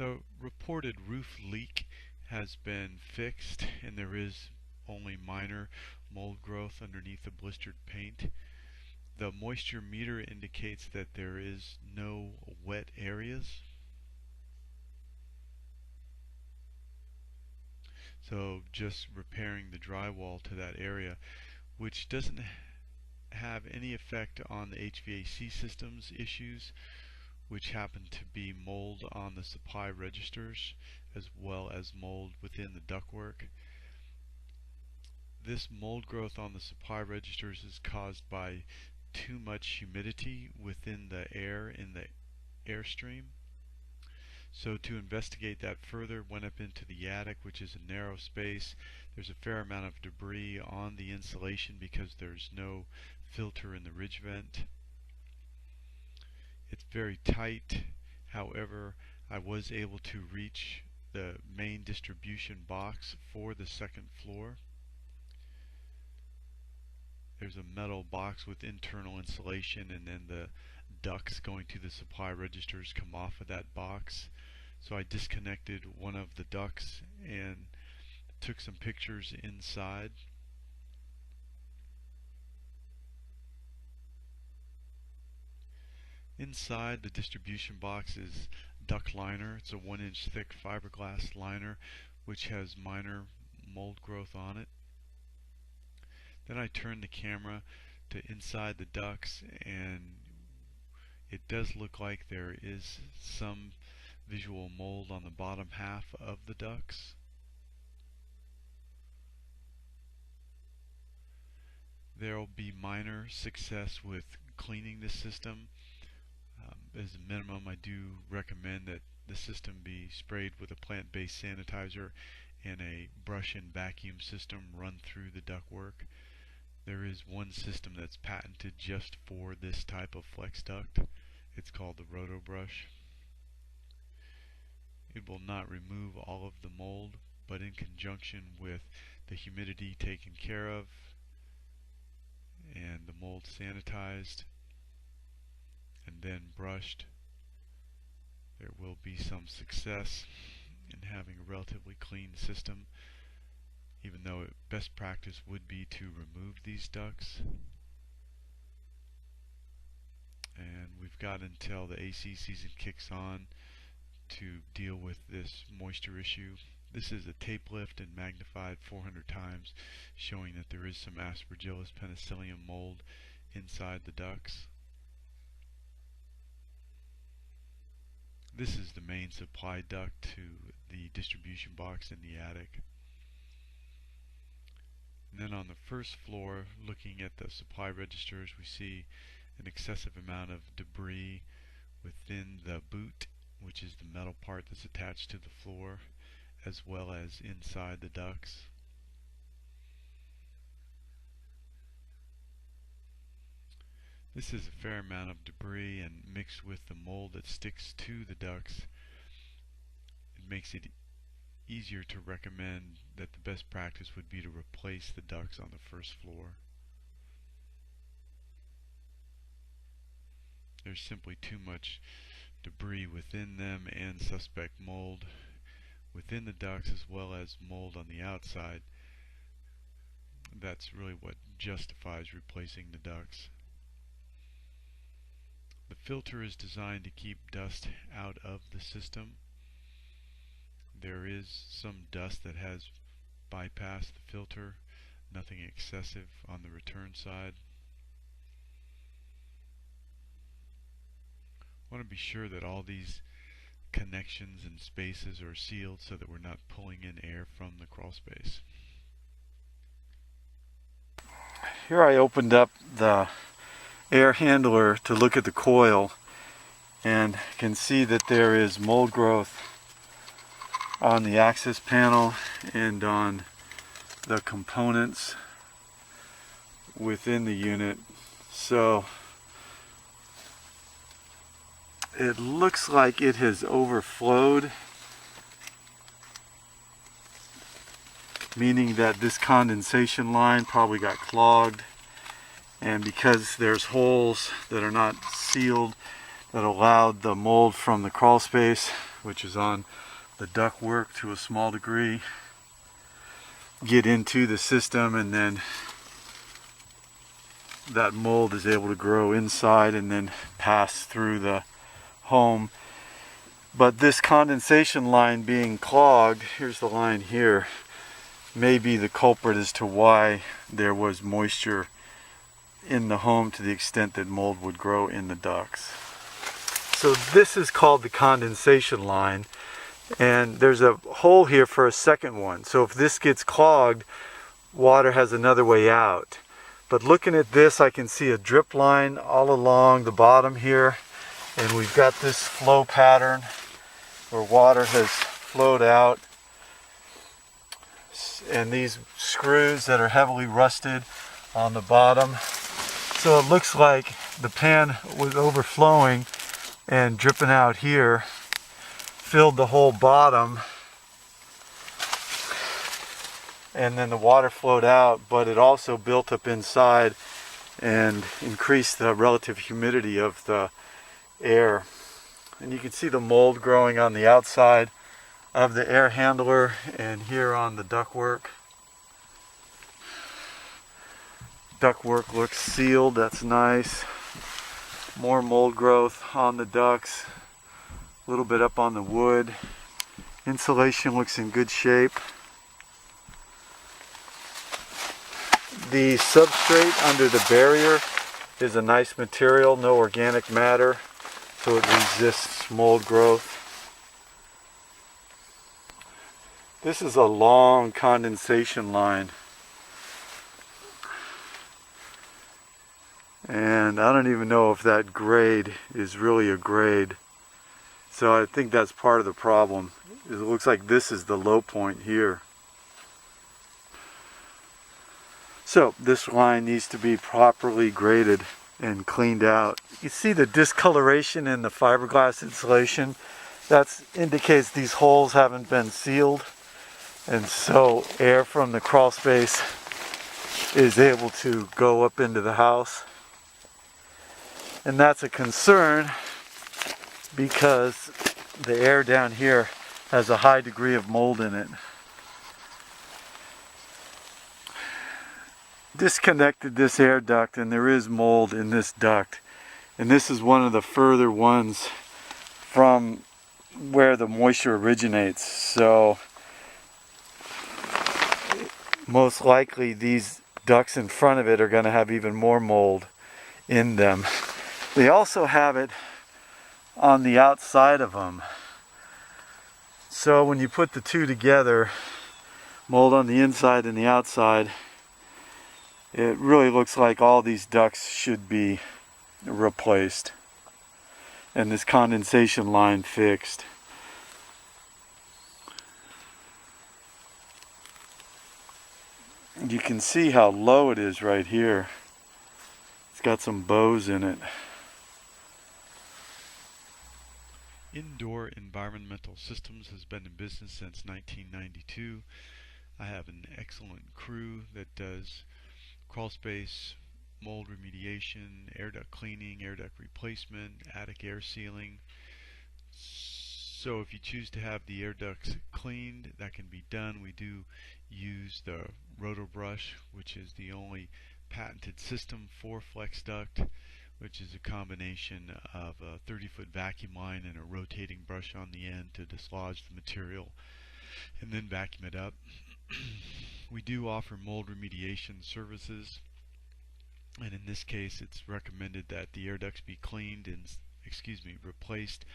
The reported roof leak has been fixed, and there is only minor mold growth underneath the blistered paint. The moisture meter indicates that there is no wet areas. So just repairing the drywall to that area, which doesn't have any effect on the HVAC system's issues, which happen to be mold on the supply registers as well as mold within the ductwork. This mold growth on the supply registers is caused by too much humidity within the air in the airstream. So to investigate that further, went up into the attic, which is a narrow space. There's a fair amount of debris on the insulation because there's no filter in the ridge vent. It's very tight. However, I was able to reach the main distribution box for the second floor. There's a metal box with internal insulation, and then the ducts going to the supply registers come off of that box. So I disconnected one of the ducts and took some pictures inside. Inside the distribution box is duct liner. It's a 1-inch thick fiberglass liner which has minor mold growth on it. Then I turned the camera to inside the ducts, and it does look like there is some visual mold on the bottom half of the ducts. There will be minor success with cleaning the system. As a minimum, I do recommend that the system be sprayed with a plant-based sanitizer and a brush and vacuum system run through the ductwork. There is one system that's patented just for this type of flex duct. It's called the Roto Brush. It will not remove all of the mold, but in conjunction with the humidity taken care of and the mold sanitized and then brushed, there will be some success in having a relatively clean system, even though best practice would be to remove these ducts. And we've got until the AC season kicks on to deal with this moisture issue. This is a tape lift and magnified 400 times, showing that there is some Aspergillus penicillium mold inside the ducts. This is the main supply duct to the distribution box in the attic. And then on the first floor, looking at the supply registers, we see an excessive amount of debris within the boot, which is the metal part that's attached to the floor, as well as inside the ducts. This is a fair amount of debris, and mixed with the mold that sticks to the ducts, it makes it easier to recommend that the best practice would be to replace the ducts on the first floor. There's simply too much debris within them and suspect mold within the ducts, as well as mold on the outside. That's really what justifies replacing the ducts. The filter is designed to keep dust out of the system. There is some dust that has bypassed the filter, nothing excessive on the return side. I want to be sure that all these connections and spaces are sealed so that we're not pulling in air from the crawl space. Here I opened up the air handler to look at the coil, and can see that there is mold growth on the access panel and on the components within the unit. So it looks like it has overflowed, meaning that this condensation line probably got clogged, and because there's holes that are not sealed that allowed the mold from the crawl space which is on the ductwork to a small degree, get into the system, and then that mold is able to grow inside and then pass through the home. But this condensation line being clogged, here's the line here, may be the culprit as to why there was moisture in the home to the extent that mold would grow in the ducts. So this is called the condensation line, and there's a hole here for a second one. So if this gets clogged, water has another way out. But looking at this, I can see a drip line all along the bottom here, and we've got this flow pattern where water has flowed out, and these screws that are heavily rusted on the bottom. So it looks like the pan was overflowing and dripping out here, filled the whole bottom, and then the water flowed out, but it also built up inside and increased the relative humidity of the air. And you can see the mold growing on the outside of the air handler and here on the ductwork. Ductwork looks sealed, that's nice. More mold growth on the ducts, a little bit up on the wood. Insulation looks in good shape. The substrate under the barrier is a nice material, no organic matter, so it resists mold growth. This is a long condensation line, and I don't even know if that grade is really a grade, so I think that's part of the problem. It looks like this is the low point here. So this line needs to be properly graded and cleaned out. You see the discoloration in the fiberglass insulation. That indicates these holes haven't been sealed, and so air from the crawl space is able to go up into the house. And that's a concern because the air down here has a high degree of mold in it. Disconnected this air duct, and there is mold in this duct, and this is one of the further ones from where the moisture originates, so most likely these ducts in front of it are going to have even more mold in them. They also have it on the outside of them, so when you put the two together, mold on the inside and the outside, it really looks like all these ducts should be replaced and this condensation line fixed. You can see how low it is right here. It's got some bows in it. Indoor Environmental Systems has been in business since 1992. I have an excellent crew that does crawl space, mold remediation, air duct cleaning, air duct replacement, attic air sealing. So if you choose to have the air ducts cleaned, that can be done. We do use the roto brush, which is the only patented system for flex duct, which is a combination of a 30-foot vacuum line and a rotating brush on the end to dislodge the material and then vacuum it up. We do offer mold remediation services, and in this case it's recommended that the air ducts be cleaned and replaced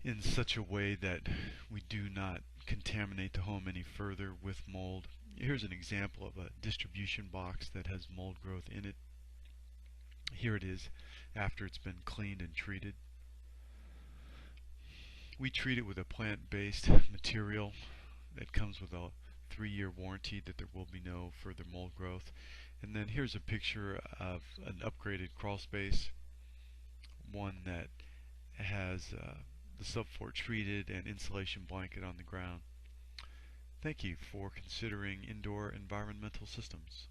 in such a way that we do not contaminate the home any further with mold. Here's an example of a distribution box that has mold growth in it. Here it is after it's been cleaned and treated. We treat it with a plant-based material that comes with a 3-year warranty that there will be no further mold growth. And then here's a picture of an upgraded crawl space, one that has the subfloor treated and insulation blanket on the ground. Thank you for considering Indoor Environmental Systems.